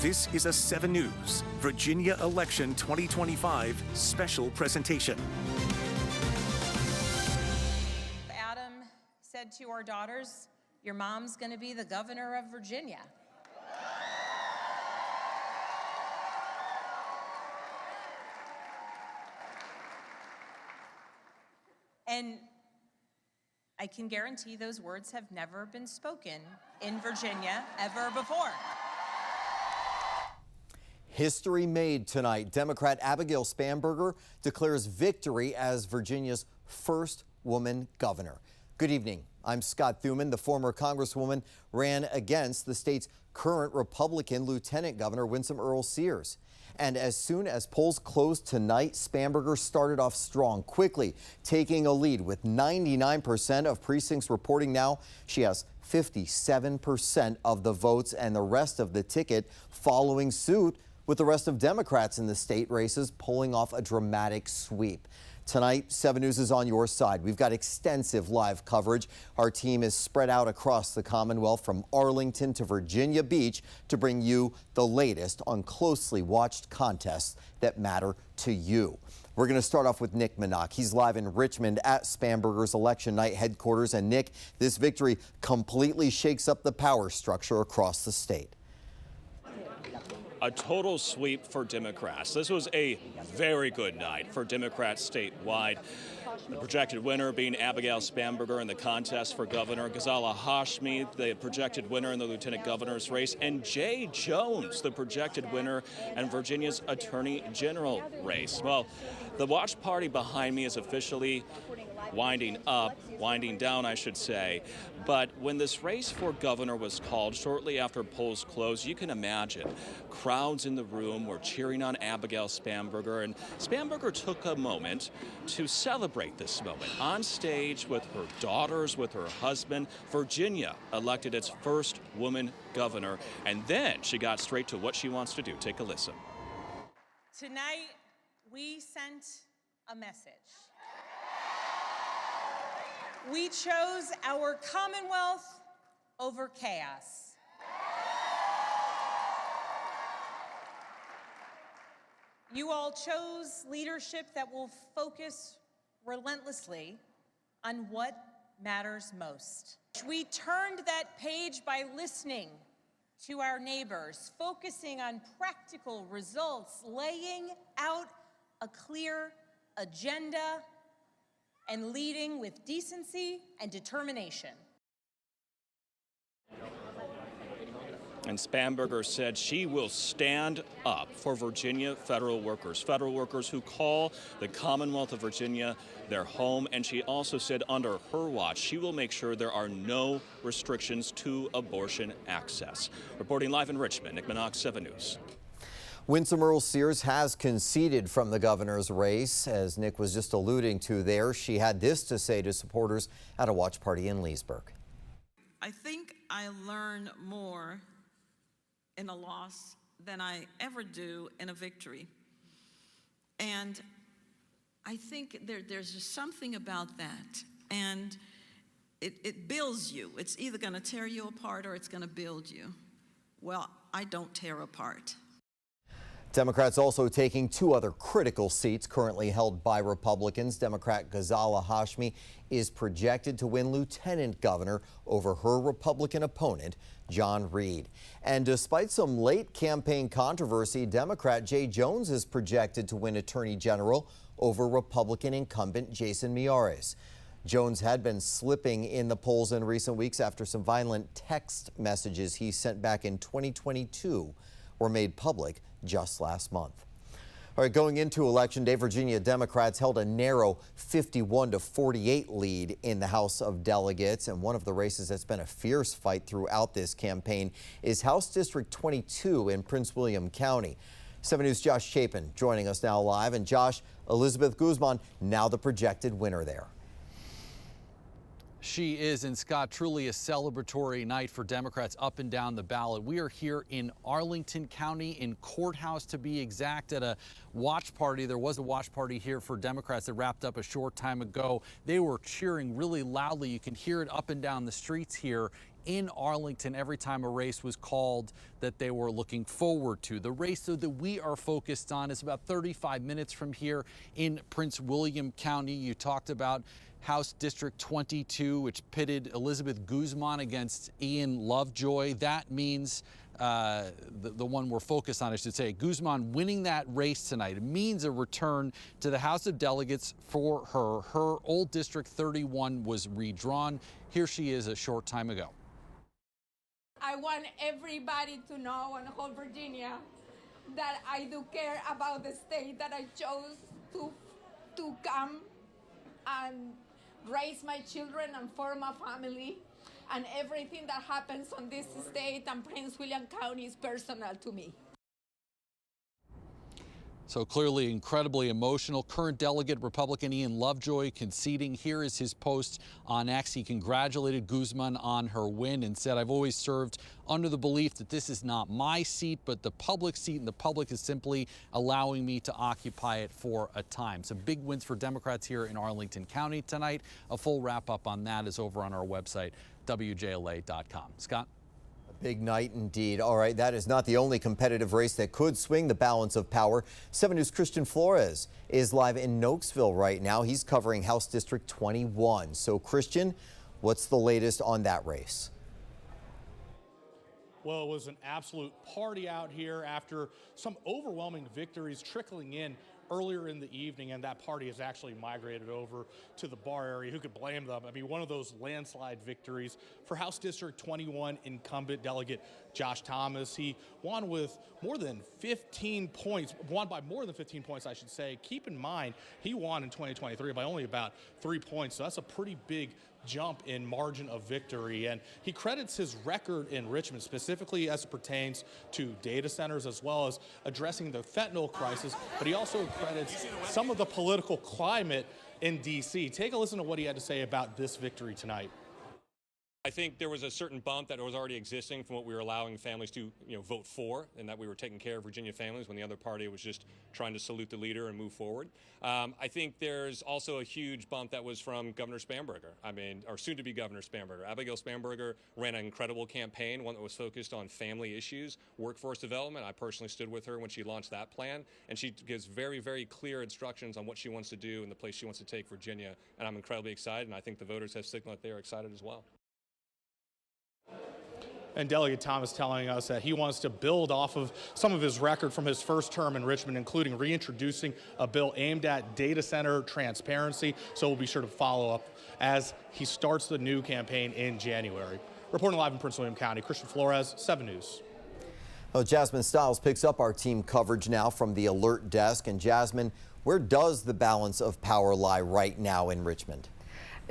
This is a 7 News Virginia Election 2025 special presentation. Adam said to our daughters, "Your mom's going to be the governor of Virginia." And I can guarantee those words have never been spoken in Virginia ever before. History made tonight. Democrat Abigail Spanberger declares victory as Virginia's first woman governor. Good evening. I'm Scott Thuman. The former Congresswoman ran against the state's current Republican Lieutenant Governor Winsome Earle-Sears. And as soon as polls closed tonight, Spanberger started off strong, quickly taking a lead with 99% of precincts reporting now. She has 57% of the votes and the rest of the ticket following suit, with the rest of Democrats in the state races pulling off a dramatic sweep. Tonight, 7 News is on your side. We've got extensive live coverage. Our team is spread out across the Commonwealth from Arlington to Virginia Beach to bring you the latest on closely watched contests that matter to you. We're going to start off with Nick Minock. He's live in Richmond at Spanberger's election night headquarters. And Nick, this victory completely shakes up the power structure across the state. A total sweep for Democrats. This was a very good night for Democrats statewide. The projected winner being Abigail Spanberger in the contest for governor, Ghazala Hashmi, the projected winner in the lieutenant governor's race, and Jay Jones, the projected winner in Virginia's attorney general race. Well, the watch party behind me is officially winding down, I should say. But when this race for governor was called shortly after polls closed, you can imagine crowds in the room were cheering on Abigail Spanberger, and Spanberger took a moment to celebrate this moment on stage with her daughters, with her husband. Virginia elected its first woman governor, and then she got straight to what she wants to do. Take a listen. Tonight, we sent a message. We chose our commonwealth over chaos. You all chose leadership that will focus relentlessly on what matters most. We turned that page by listening to our neighbors, focusing on practical results, laying out a clear agenda, and leading with decency and determination. And Spanberger said she will stand up for Virginia federal workers who call the Commonwealth of Virginia their home. And she also said under her watch, she will make sure there are no restrictions to abortion access. Reporting live in Richmond, Nick Minock, 7 News. Winsome Earle-Sears has conceded from the governor's race. As Nick was just alluding to there, she had this to say to supporters at a watch party in Leesburg. I think I learn more in a loss than I ever do in a victory. And I think there's just something about that. And it builds you. It's either going to tear you apart or it's going to build you. Well, I don't tear apart. Democrats also taking 2 other critical seats currently held by Republicans. Democrat Ghazala Hashmi is projected to win lieutenant governor over her Republican opponent, John Reed. And despite some late campaign controversy, Democrat Jay Jones is projected to win attorney general over Republican incumbent Jason Miyares. Jones had been slipping in the polls in recent weeks after some violent text messages he sent back in 2022 were made public just last month. All right, going into Election Day, Virginia Democrats held a narrow 51-48 lead in the House of Delegates. And one of the races that's been a fierce fight throughout this campaign is House District 22 in Prince William County. 7 News' Josh Chapin joining us now live. And Josh, Elizabeth Guzman, now the projected winner there. She is, and Scott, truly a celebratory night for Democrats up and down the ballot. We are here in Arlington County, in Courthouse to be exact, at a watch party. There was a watch party here for Democrats that wrapped up a short time ago. They were cheering really loudly. You can hear it up and down the streets here in Arlington every time a race was called that they were looking forward to. The race, though, that we are focused on is about 35 minutes from here in Prince William County. You talked about House District 22, which pitted Elizabeth Guzman against Ian Lovejoy. That means the one we're focused on, I should say, Guzman winning that race tonight. It means a return to the House of Delegates for her. Her old District 31 was redrawn. Here she is a short time ago. I want everybody to know in whole Virginia that I do care about the state that I chose to come and raise my children and form a family. And everything that happens on this state and Prince William County is personal to me. So clearly incredibly emotional. Current delegate Republican Ian Lovejoy conceding. Here is his post on X. He congratulated Guzman on her win and said, "I've always served under the belief that this is not my seat, but the public seat, and the public is simply allowing me to occupy it for a time." So big wins for Democrats here in Arlington County tonight. A full wrap up on that is over on our website, WJLA.com. Scott? Big night indeed. All right, that is not the only competitive race that could swing the balance of power. 7 News' Christian Flores is live in Nokesville right now. He's covering House District 21. So, Christian, what's the latest on that race? Well, it was an absolute party out here after some overwhelming victories trickling in earlier in the evening, and that party has actually migrated over to the bar area. Who could blame them? I mean, one of those landslide victories for House District 21 incumbent delegate Josh Thomas. He won with more than 15 points, won by more than 15 points, I should say. Keep in mind, he won in 2023 by only about 3 points, so that's a pretty big jump in margin of victory. And he credits his record in Richmond, specifically as it pertains to data centers, as well as addressing the fentanyl crisis, but he also credits some of the political climate in D.C. Take a listen to what he had to say about this victory tonight. I think there was a certain bump that was already existing from what we were allowing families to, vote for, and that we were taking care of Virginia families when the other party was just trying to salute the leader and move forward. I think there's also a huge bump that was from Governor Spanberger. Or soon-to-be Governor Spanberger. Abigail Spanberger ran an incredible campaign, one that was focused on family issues, workforce development. I personally stood with her when she launched that plan, and she gives very, very clear instructions on what she wants to do and the place she wants to take Virginia. And I'm incredibly excited, and I think the voters have signaled that they are excited as well. And Delegate Thomas telling us that he wants to build off of some of his record from his first term in Richmond, including reintroducing a bill aimed at data center transparency. So we'll be sure to follow up as he starts the new campaign in January. Reporting live in Prince William County, Christian Flores, 7 News. Well, Jasmine Stiles picks up our team coverage now from the alert desk. And Jasmine, where does the balance of power lie right now in Richmond?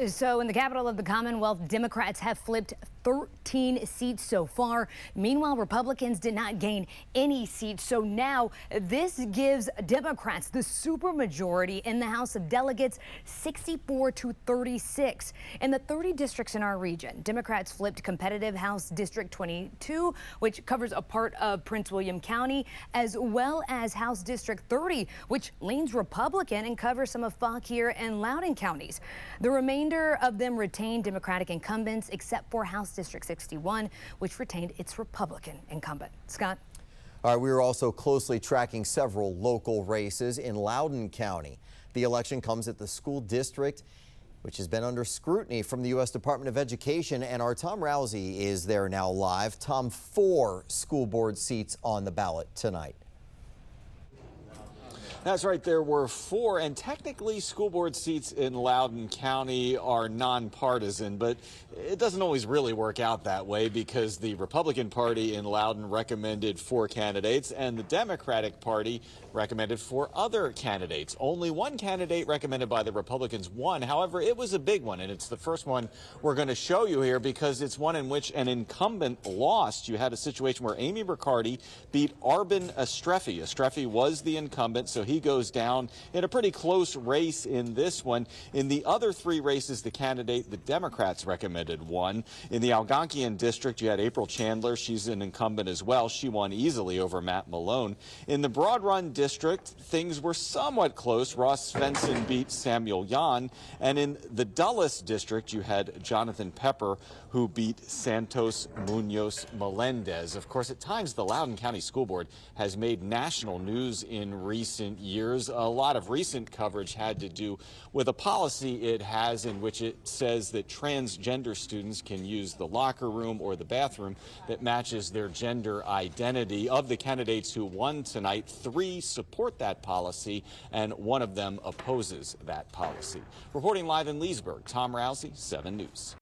So in the capital of the Commonwealth, Democrats have flipped 13 seats so far. Meanwhile, Republicans did not gain any seats. So now this gives Democrats the supermajority in the House of Delegates, 64-36. In the 30 districts in our region, Democrats flipped competitive House District 22, which covers a part of Prince William County, as well as House District 30, which leans Republican and covers some of Fauquier and Loudoun counties. The remainder of them retained Democratic incumbents, except for House District 61, which retained its Republican incumbent. Scott? All right, we are also closely tracking several local races in Loudoun County. The election comes at the school district, which has been under scrutiny from the U.S. Department of Education, and our Tom Rousey is there now live. Tom, 4 school board seats on the ballot tonight. That's right. There were 4, and technically school board seats in Loudoun County are nonpartisan, but it doesn't always really work out that way because the Republican Party in Loudoun recommended 4 candidates and the Democratic Party recommended 4 other candidates. Only one candidate recommended by the Republicans won. However, it was a big one, and it's the first one we're going to show you here because it's one in which an incumbent lost. You had a situation where Amy Riccardi beat Arbin Estrefi. Estrefi was the incumbent, so he He goes down in a pretty close race in this one. In the other three races, the candidate the Democrats recommended won. In the Algonquian district, you had April Chandler. She's an incumbent as well. She won easily over Matt Malone. In the Broad Run district, things were somewhat close. Ross Svensson beat Samuel Yan. And in the Dulles district, you had Jonathan Pepper, who beat Santos Munoz Melendez. Of course, at times, the Loudoun County School Board has made national news in recent years. A lot of recent coverage had to do with a policy it has in which it says that transgender students can use the locker room or the bathroom that matches their gender identity. Of the candidates who won tonight, 3 support that policy, and 1 of them opposes that policy. Reporting live in Leesburg, Tom Rousey, 7 News.